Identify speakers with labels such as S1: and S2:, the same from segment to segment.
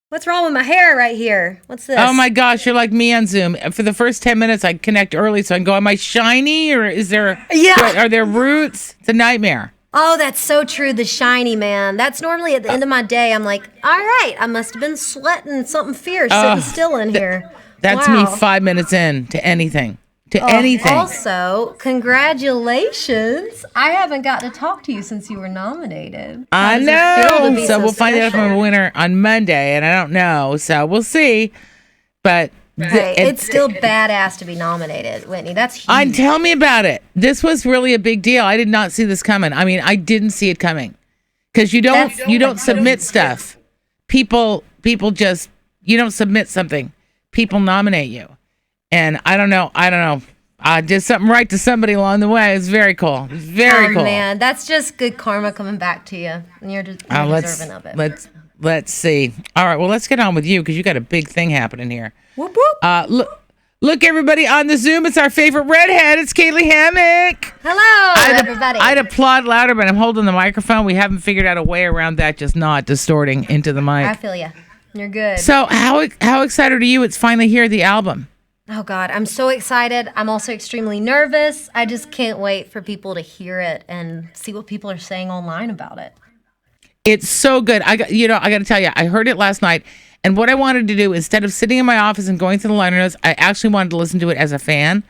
S1: What's wrong with my hair right here? What's this?
S2: Oh my gosh, you're like me on Zoom. For the first 10 minutes, I connect early so I can go, am I shiny or is there, are there roots? It's a nightmare.
S1: Oh, that's so true. The shiny man. That's normally at the end of my day. I'm like, all right, I must have been sweating something fierce sitting still in here.
S2: That's me 5 minutes in to anything. Anything.
S1: Also, congratulations. I haven't got to talk to you since you were nominated.
S2: I know. So we'll find out if I'm a winner on Monday, and I don't know. So we'll see. But
S1: it's still badass to be nominated, Whitney. That's huge.
S2: Tell me about it. This was really a big deal. I did not see this coming. I mean, I didn't see it coming. Because you don't submit stuff. People just, you don't submit something. People nominate you. And I don't know. I did something right to somebody along the way. It's very cool. Very cool.
S1: Man, that's just good karma coming back to you. And you're deserving of it.
S2: Let's see. All right. Well, let's get on with you because you got a big thing happening here.
S1: Whoop whoop.
S2: Look, everybody on the Zoom. It's our favorite redhead. It's Caylee Hammack.
S1: Hello, everybody.
S2: I'd applaud louder, but I'm holding the microphone. We haven't figured out a way around that, just not distorting into the mic.
S1: I feel you. You're good.
S2: So how excited are you? It's finally here, the album.
S1: Oh, God, I'm so excited. I'm also extremely nervous. I just can't wait for people to hear it and see what people are saying online about it.
S2: It's so good. I got to tell you, I heard it last night, and what I wanted to do, instead of sitting in my office and going through the liner notes, I actually wanted to listen to it as a fan.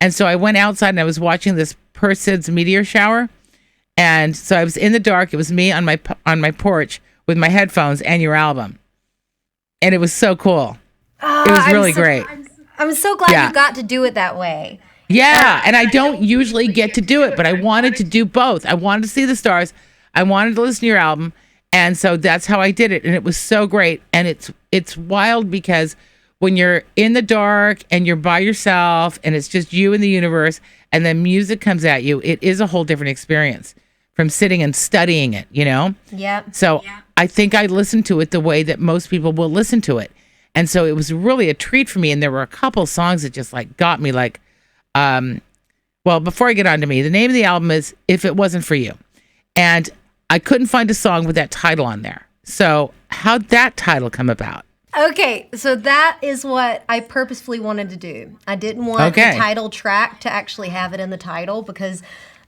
S2: And so I went outside and I was watching this Perseids meteor shower. And so I was in the dark. It was me on my porch with my headphones and your album. And it was so cool. It was really great.
S1: I'm so glad you got to do it that way.
S2: Yeah, and I don't usually get to do it, but I wanted to do both. I wanted to see the stars. I wanted to listen to your album, and so that's how I did it, and it was so great. And it's wild because when you're in the dark and you're by yourself and it's just you and the universe, and then music comes at you, it is a whole different experience from sitting and studying it, you know?
S1: Yeah.
S2: So I think I listened to it the way that most people will listen to it. And so it was really a treat for me. And there were a couple songs that just like got me like, well, before I get on to me, the name of the album is If It Wasn't For You. And I couldn't find a song with that title on there. So how'd that title come about?
S1: Okay, so that is what I purposefully wanted to do. I didn't want the title track to actually have it in the title because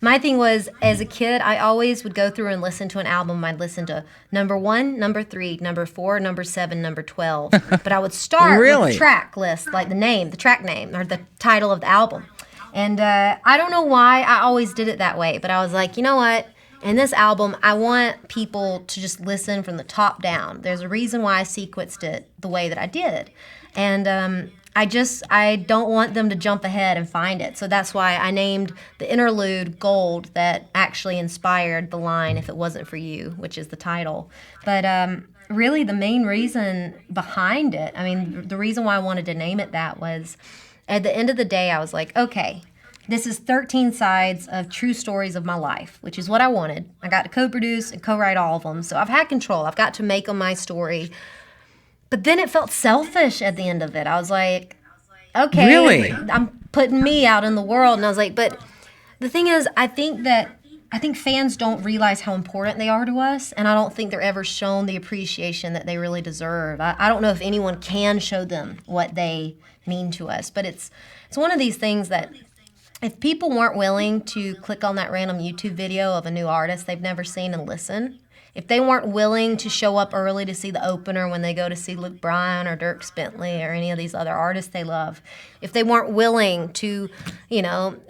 S1: my thing was, as a kid, I always would go through and listen to an album. I'd listen to number 1, number 3, number 4, number 7, number 12. But I would start with the track list, like the track name, or the title of the album. And I don't know why I always did it that way, but I was like, you know what? In this album, I want people to just listen from the top down. There's a reason why I sequenced it the way that I did. And I don't want them to jump ahead and find it. So that's why I named the interlude Gold that actually inspired the line If It Wasn't For You, which is the title. But really the main reason behind it, I mean, the reason why I wanted to name it that was at the end of the day, I was like, okay, this is 13 sides of true stories of my life, which is what I wanted. I got to co-produce and co-write all of them. So I've had control. I've got to make them my story. But then it felt selfish at the end of it. I was like, okay,
S2: really?
S1: I'm putting me out in the world. And I was like, but the thing is, I think fans don't realize how important they are to us. And I don't think they're ever shown the appreciation that they really deserve. I don't know if anyone can show them what they mean to us. But it's one of these things that if people weren't willing to click on that random YouTube video of a new artist they've never seen and listen, if they weren't willing to show up early to see the opener when they go to see Luke Bryan or Dierks Bentley or any of these other artists they love, if they weren't willing to,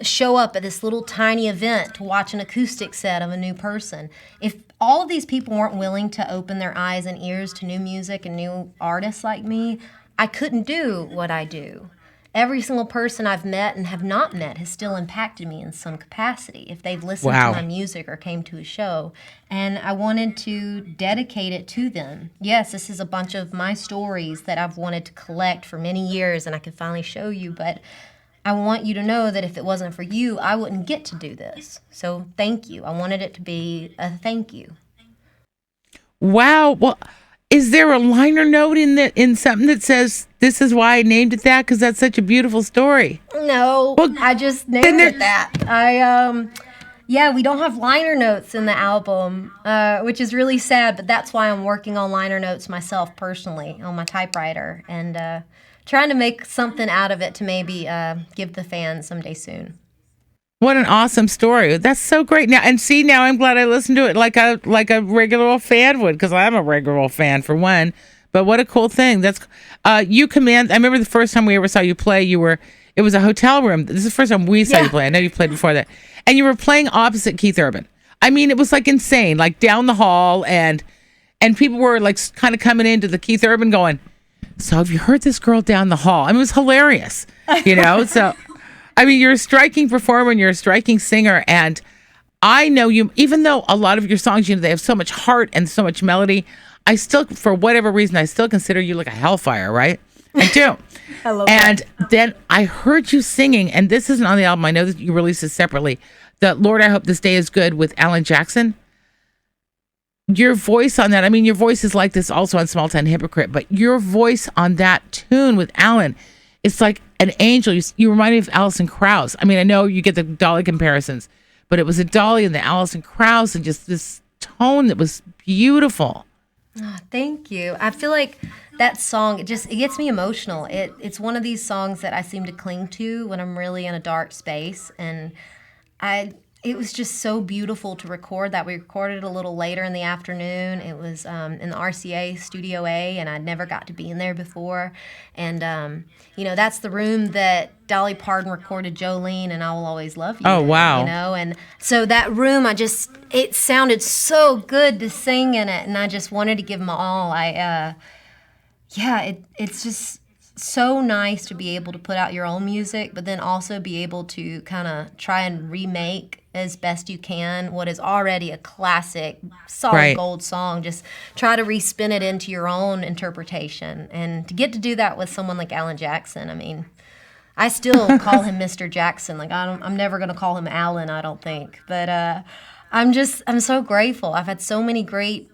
S1: show up at this little tiny event to watch an acoustic set of a new person, if all of these people weren't willing to open their eyes and ears to new music and new artists like me, I couldn't do what I do. Every single person I've met and have not met has still impacted me in some capacity if they've listened to my music or came to a show. And I wanted to dedicate it to them. Yes, this is a bunch of my stories that I've wanted to collect for many years and I can finally show you. But I want you to know that if it wasn't for you, I wouldn't get to do this. So thank you. I wanted it to be a thank you.
S2: Wow. Well, is there a liner note in something that says this is why I named it that? Because that's such a beautiful story.
S1: No, I just named it that. Yeah, we don't have liner notes in the album, which is really sad, but that's why I'm working on liner notes myself personally on my typewriter and trying to make something out of it to maybe give the fans someday soon.
S2: What an awesome story. That's so great. Now and see, now I'm glad I listened to it like a regular old fan would, because I'm a regular old fan for one. But what a cool thing. That's you command. I remember the first time we ever saw you play, it was a hotel room. This is the first time we saw you play. I know you played before that. And you were playing opposite Keith Urban. I mean, it was like insane, like down the hall, and people were like kind of coming into the Keith Urban going, "So have you heard this girl down the hall?" I mean, it was hilarious, you know? So I mean, you're a striking performer and you're a striking singer. And I know you, even though a lot of your songs, they have so much heart and so much melody, I still, for whatever reason, I still consider you like a hellfire, right? I do.
S1: I love
S2: and
S1: that.
S2: then I heard you singing, and this isn't on the album. I know that you released this separately. The Lord, I Hope This Day Is Good with Alan Jackson. Your voice on that, I mean, your voice is like this also on Small Town Hypocrite, but your voice on that tune with Alan, it's like an angel. You remind me of Alison Krauss. I mean, I know you get the Dolly comparisons, but it was a Dolly and the Alison Krauss and just this tone that was beautiful.
S1: Oh, thank you. I feel like that song, it gets me emotional. It's one of these songs that I seem to cling to when I'm really in a dark space, and it was just so beautiful to record that. We recorded it a little later in the afternoon. It was in the RCA Studio A, and I'd never got to be in there before. And, that's the room that Dolly Parton recorded Jolene and I Will Always Love You.
S2: Oh, wow.
S1: And so that room, it sounded so good to sing in it, and I just wanted to give them all. It's just so nice to be able to put out your own music, but then also be able to kind of try and remake as best you can what is already a classic, solid gold song. Just try to respin it into your own interpretation. And to get to do that with someone like Alan Jackson, I mean, I still call him Mr. Jackson. Like, I'm never going to call him Alan, I don't think. But I'm so grateful. I've had so many great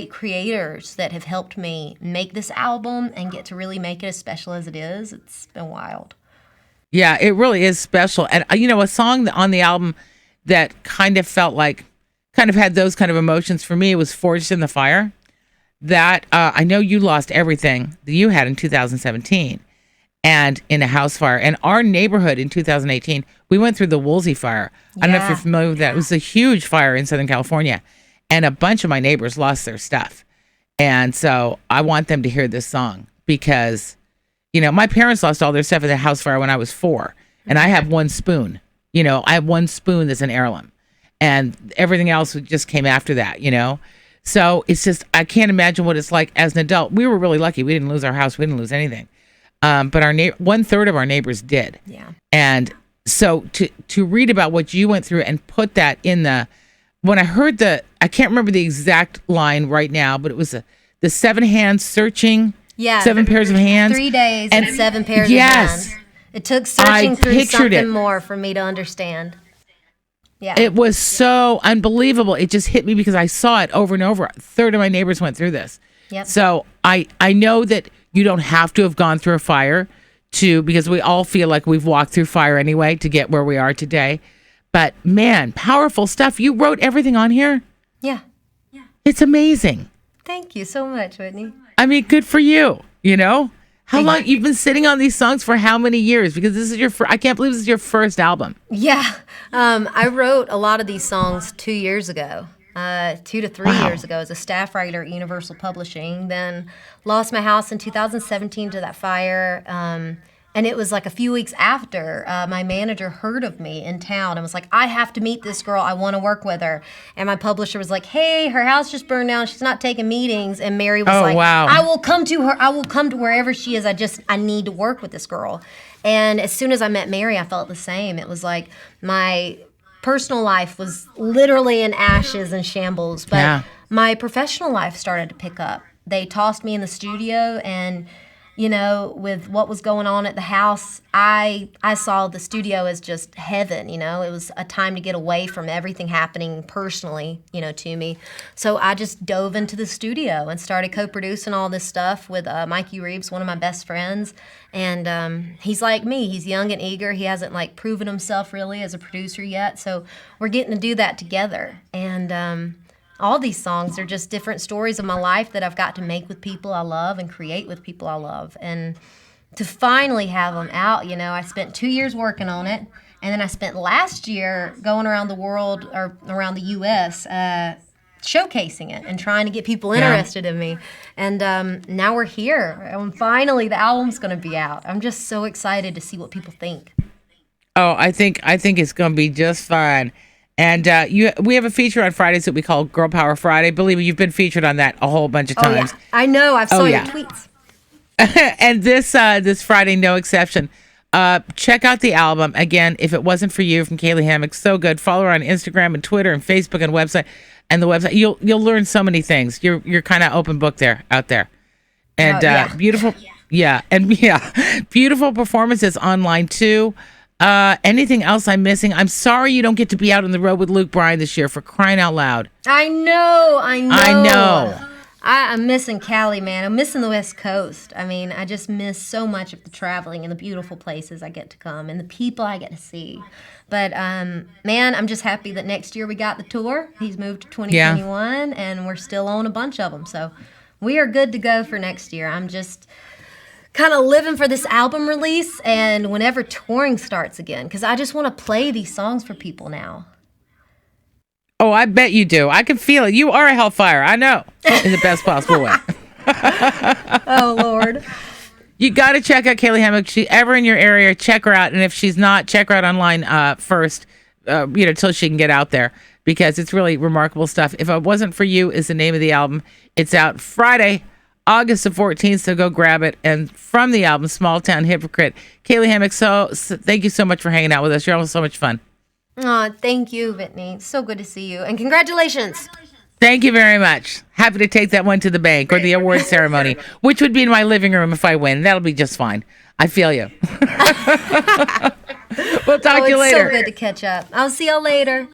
S1: creators that have helped me make this album and get to really make it as special as it is. It's been wild.
S2: Yeah, it really is special. And, a song on the album that kind of had those kind of emotions for me was Forged in the Fire. That, I know you lost everything that you had in 2017 and in a house fire. And our neighborhood in 2018, we went through the Woolsey fire. I don't know if you're familiar with that. It was a huge fire in Southern California. And a bunch of my neighbors lost their stuff. And so I want them to hear this song because, my parents lost all their stuff in the house fire when I was 4. And I have one spoon. I have one spoon that's an heirloom. And everything else just came after that, So it's just, I can't imagine what it's like as an adult. We were really lucky. We didn't lose our house. We didn't lose anything. But 1/3 of our neighbors did.
S1: Yeah.
S2: And so to read about what you went through and put that in when I heard I can't remember the exact line right now, but it was the 7 hands searching, 7 pairs of hands.
S1: 3 days and 7 pairs of hands. It took searching through something more for me to understand. Yeah.
S2: It was so unbelievable. It just hit me because I saw it over and over. 1/3 of my neighbors went through this.
S1: Yep.
S2: So I know that you don't have to have gone through a fire because we all feel like we've walked through fire anyway to get where we are today. But man, powerful stuff. You wrote everything on here?
S1: Yeah.
S2: It's amazing.
S1: Thank you so much, Whitney.
S2: I mean, good for you, How long you've been sitting on these songs for how many years? Because this is I can't believe this is your first album.
S1: Yeah. I wrote a lot of these songs 2 years ago. 2 to 3 years ago as a staff writer at Universal Publishing. Then lost my house in 2017 to that fire. And it was like a few weeks after my manager heard of me in town and was like, I have to meet this girl. I want to work with her. And my publisher was like, hey, her house just burned down. She's not taking meetings. And Mary was like,
S2: wow.
S1: I will come to her. I will come to wherever she is. I need to work with this girl. And as soon as I met Mary, I felt the same. It was like my personal life was literally in ashes and shambles. But my professional life started to pick up. They tossed me in the studio and with what was going on at the house, I saw the studio as just heaven. It was a time to get away from everything happening personally, to me. So I just dove into the studio and started co-producing all this stuff with Mikey Reeves, one of my best friends. And he's like me. He's young and eager. He hasn't proven himself really as a producer yet. So we're getting to do that together. And all these songs are just different stories of my life that I've got to make with people I love and create with people I love. And to finally have them out, I spent 2 years working on it. And then I spent last year going around the world or around the U.S. Showcasing it and trying to get people interested in me. And now we're here. And finally, the album's going to be out. I'm just so excited to see what people think.
S2: Oh, I think it's going to be just fine. And we have a feature on Fridays that we call Girl Power Friday. Believe me, you've been featured on that a whole bunch of times.
S1: Oh, yeah. I know. I've saw your tweets.
S2: And this Friday, no exception. Check out the album. Again, If It Wasn't For You from Caylee Hammack. So good. Follow her on Instagram and Twitter and Facebook and website. And the website. You'll learn so many things. You're kind of open book out there. And beautiful. Yeah. And beautiful performances online too. Anything else I'm missing? I'm sorry you don't get to be out on the road with Luke Bryan this year, for crying out loud.
S1: I know. I'm missing Cali, man. I'm missing the West Coast. I just miss so much of the traveling and the beautiful places I get to come and the people I get to see. But, man, I'm just happy that next year we got the tour. He's moved to 2021, and we're still on a bunch of them. So we are good to go for next year. I'm just kind of living for this album release and whenever touring starts again, because I just want to play these songs for people now.
S2: Oh, I bet you do. I can feel it. You are a hellfire. I know. In the best possible way.
S1: Oh, Lord.
S2: You got to check out Caylee Hammack. If she's ever in your area, check her out. And if she's not, check her out online first, till she can get out there, because it's really remarkable stuff. If It Wasn't For You is the name of the album. It's out Friday, August the 14th, so go grab it. And from the album, Small Town Hypocrite, Caylee Hammack, so thank you so much for hanging out with us. You're always so much fun.
S1: Oh, thank you, Whitney. So good to see you. And congratulations.
S2: Thank you very much. Happy to take that one to the bank or the award ceremony, which would be in my living room if I win. That'll be just fine. I feel you. We'll talk to you later.
S1: It's so good to catch up. I'll see y'all later.